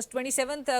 27th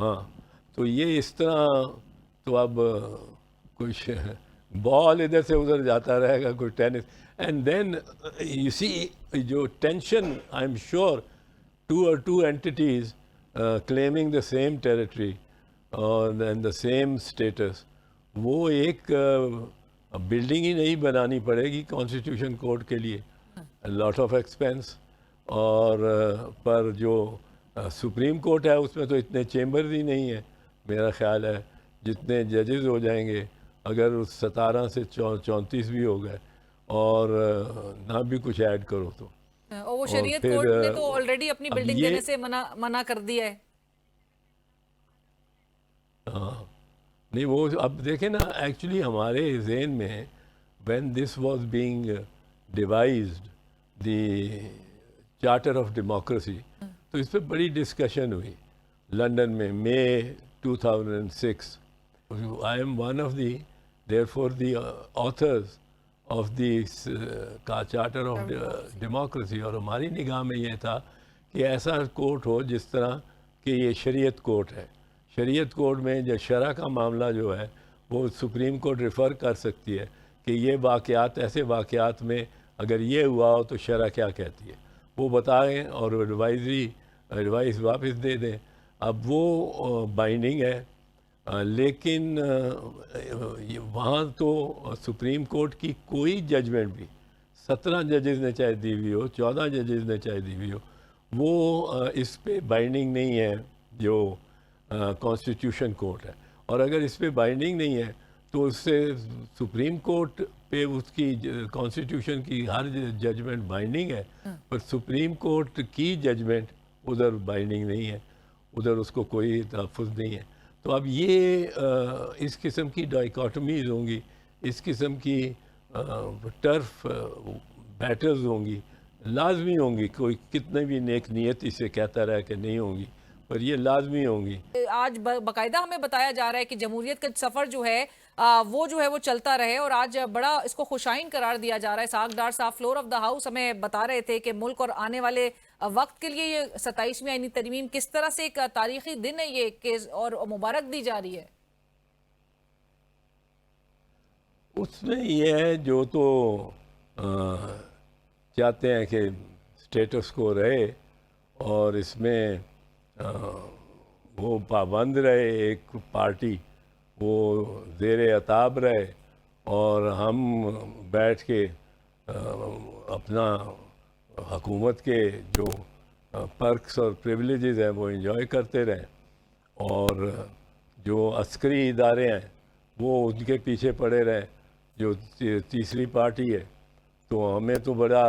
ہاں تو یہ اس طرح تو اب کچھ بال ادھر سے ادھر جاتا رہے گا کوئی ٹینس اینڈ دین یو سی جو tension I am sure two entities claiming the same territory and the same status وہ ایک بلڈنگ ہی نہیں بنانی پڑے گی کانسٹیٹیوشن کورٹ کے لیے لاٹ آف ایکسپینس اور پر جو سپریم کورٹ ہے اس میں تو اتنے چیمبرز ہی نہیں ہیں میرا خیال ہے جتنے ججز ہو جائیں گے اگر اس 17 سے 34 بھی ہو گئے اور نہ بھی کچھ ایڈ کرو تو اور وہ شریعت کورٹ نے تو آلریڈی اپنی بلڈنگ دینے سے منع کر دیا ہے. ہاں نہیں وہ اب دیکھیں نا ایکچولی ہمارے ذہن میں when this was being devised the charter of democracy تو اس پہ بڑی ڈسکشن ہوئی لنڈن میں مئی 2006. I am one of the their four the authors of the charter of democracy اور ہماری نگاہ میں یہ تھا کہ ایسا کورٹ ہو جس طرح کہ یہ شریعت کورٹ ہے. شریعت کورٹ میں جو شرع کا معاملہ جو ہے وہ سپریم کورٹ ریفر کر سکتی ہے کہ یہ واقعات ایسے واقعات میں اگر یہ ہوا ہو تو شرع کیا کہتی ہے وہ بتائیں اور ایڈوائز واپس دے دیں. اب وہ بائنڈنگ ہے لیکن وہاں تو سپریم کورٹ کی کوئی ججمنٹ بھی 17 ججز نے چاہے دی ہوئی ہو 14 ججز نے چاہے دی ہوئی ہو وہ اس پہ بائنڈنگ نہیں ہے جو کانسٹیٹیوشن کورٹ ہے. اور اگر اس پہ بائنڈنگ نہیں ہے تو اس سے سپریم کورٹ پہ اس کی کانسٹیٹیوشن کی ہر ججمنٹ بائنڈنگ ہے پر سپریم کورٹ کی ججمنٹ ادھر بائنڈنگ نہیں ہے ادھر اس کو کوئی تحفظ نہیں ہے. تو اب یہ اس قسم کی ڈائیکاٹمیز ہوں گی اس قسم کی ٹرف بیٹلز ہوں گی لازمی ہوں گی کوئی کتنے بھی نیک نیتی سے کہتا رہا کہ نہیں ہوں گی پر یہ لازمی ہوں گی. آج باقاعدہ ہمیں بتایا جا رہا ہے کہ جمہوریت کا سفر جو ہے وہ چلتا رہے اور آج بڑا اس کو خوشائن قرار دیا جا رہا ہے. ساغ ڈار صاحب فلور آف دا ہاؤس ہمیں بتا رہے تھے کہ ملک اور آنے والے وقت کے لیے یہ 27ویں آئینی ترمیم کس طرح سے ایک تاریخی دن ہے یہ اور مبارک دی جا رہی ہے. اس میں یہ ہے جو تو چاہتے ہیں کہ اسٹیٹس کو رہے اور اس میں وہ پابند رہے ایک پارٹی وہ زیر عتاب رہے اور ہم بیٹھ کے اپنا حکومت کے جو پرکس اور پریولیجز ہیں وہ انجوائے کرتے رہیں اور جو عسکری ادارے ہیں وہ ان کے پیچھے پڑے رہیں جو تیسری پارٹی ہے. تو ہمیں تو بڑا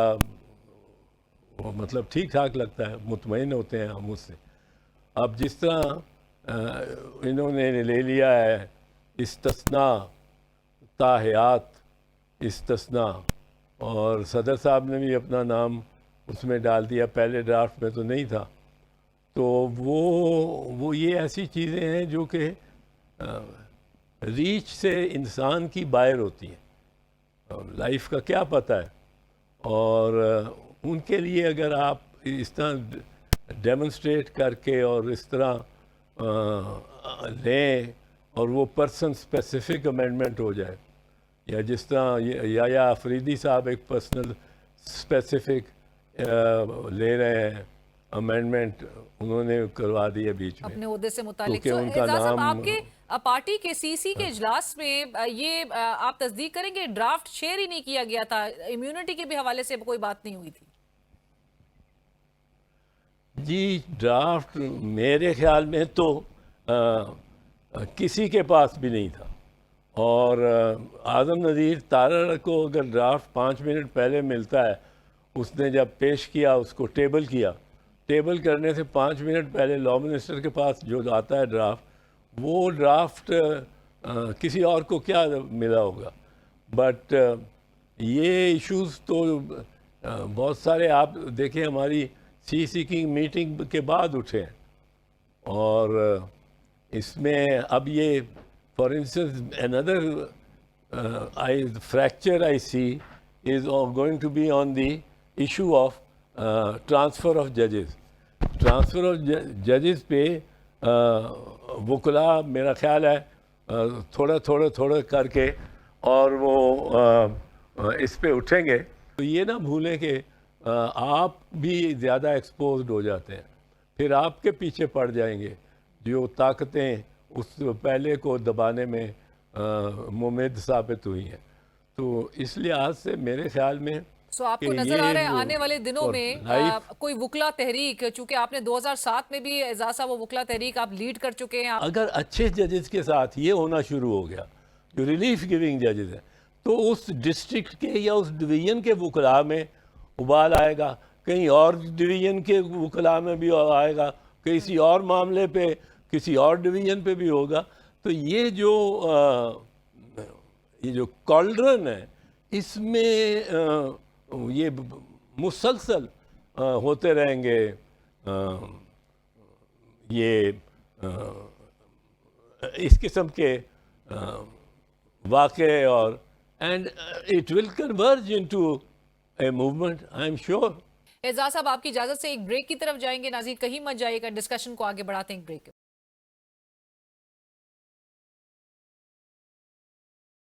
مطلب ٹھیک ٹھاک لگتا ہے مطمئن ہوتے ہیں ہم اس سے. اب جس طرح انہوں نے لے لیا ہے استثناء تا حیات استثناء اور صدر صاحب نے بھی اپنا نام اس میں ڈال دیا پہلے ڈرافٹ میں تو نہیں تھا. تو وہ یہ ایسی چیزیں ہیں جو کہ ریچ سے انسان کی باہر ہوتی ہیں. لائف کا کیا پتہ ہے اور ان کے لیے اگر آپ اس طرح ڈیمونسٹریٹ کر کے اور اس طرح لیں اور وہ پرسن اسپیسیفک امینڈمنٹ ہو جائے یا جس طرح یا افریدی صاحب ایک پرسنل اسپیسیفک لے رہے ہیں امینڈمنٹ انہوں نے کروا دیا بیچ میں اپنے عہدے سے متعلق. ان کا نام آپ کے پارٹی کے سی کے اجلاس میں یہ آپ تصدیق کریں گے ڈرافٹ شیئر ہی نہیں کیا گیا تھا امیونٹی کے بھی حوالے سے کوئی بات نہیں ہوئی تھی. جی ڈرافٹ میرے خیال میں تو کسی کے پاس بھی نہیں تھا اور اعظم نذیر تارڑ کو اگر ڈرافٹ 5 منٹ پہلے ملتا ہے اس نے جب پیش کیا اس کو ٹیبل کرنے سے 5 منٹ پہلے لاء منسٹر کے پاس جو آتا ہے ڈرافٹ وہ ڈرافٹ کسی اور کو کیا ملا ہوگا. بٹ یہ ایشوز تو بہت سارے آپ دیکھیں ہماری سی کی میٹنگ کے بعد اٹھے ہیں اور اس میں اب یہ for instance another fracture I see is going to be on the issue of transfer of judges. Transfer of judges پہ وکلا میرا خیال ہے تھوڑا کر کے اور وہ اس پہ اٹھیں گے. تو یہ نہ بھولیں کہ آپ بھی زیادہ ایکسپوزڈ ہو جاتے ہیں, پھر آپ کے پیچھے پڑ جائیں گے جو طاقتیں اس پہلے کو دبانے میں ممد ثابت ہوئی ہیں. تو اس لحاظ سے میرے خیال میں سو آپ کو کہ نظر آ رہا ہے یہ آنے والے دنوں اور میں لائف کوئی وکلا تحریک, چونکہ آپ نے 2007 میں بھی اعزاز صاحب وہ وکلا تحریک آپ لیڈ کر چکے ہیں, اگر اچھے ججز کے ساتھ یہ ہونا شروع ہو گیا جو ریلیف گیونگ ججز ہیں, تو اس ڈسٹرکٹ کے یا اس ڈویژن کے وکلاء میں ابال آئے گا, کہیں اور ڈویژن کے وکلاء میں بھی آئے گا, کسی اور معاملے پہ کسی اور ڈویژن پہ بھی ہوگا. تو یہ جو کالڈرن ہے اس میں یہ مسلسل ہوتے رہیں گے یہ اس قسم کے واقعے, اور and it will converge into a movement, I am sure. اعزاز صاحب آپ کی اجازت سے ایک بریک کی طرف جائیں گے. ناظرین کہیں مت جائیے گا, ڈسکشن کو آگے بڑھاتے ہیں ایک بریک.